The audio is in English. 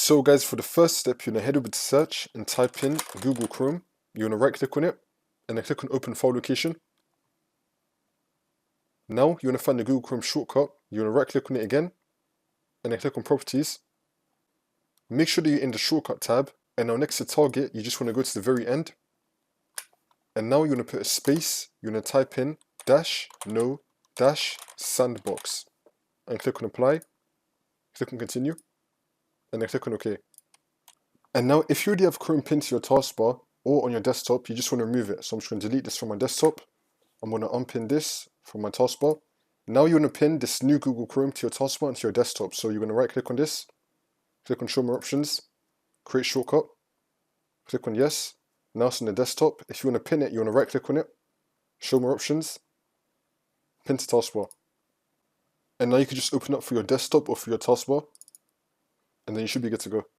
So guys, for the first step, you're going to head over to search and type in Google Chrome. You're going to right click on it and then click on open file location. Now you're going to find the Google Chrome shortcut. You're going to right click on it again and then click on properties. Make sure that you're in the shortcut tab, and now next to target, you just want to go to the very end. And now you're going to put a space. You're going to type in -no -sandbox and click on apply. Click on continue and then click on OK. And now if you already have Chrome pinned to your taskbar or on your desktop, you just want to remove it. So I'm just going to delete this from my desktop. I'm going to unpin this from my taskbar. Now you want to pin this new Google Chrome to your taskbar and to your desktop. So you're going to right click on this, click on show more options, create shortcut, click on yes. Now it's on the desktop. If you want to pin it, you want to right click on it, show more options, pin to taskbar. And now you can just open up for your desktop or for your taskbar, and then you should be good to go.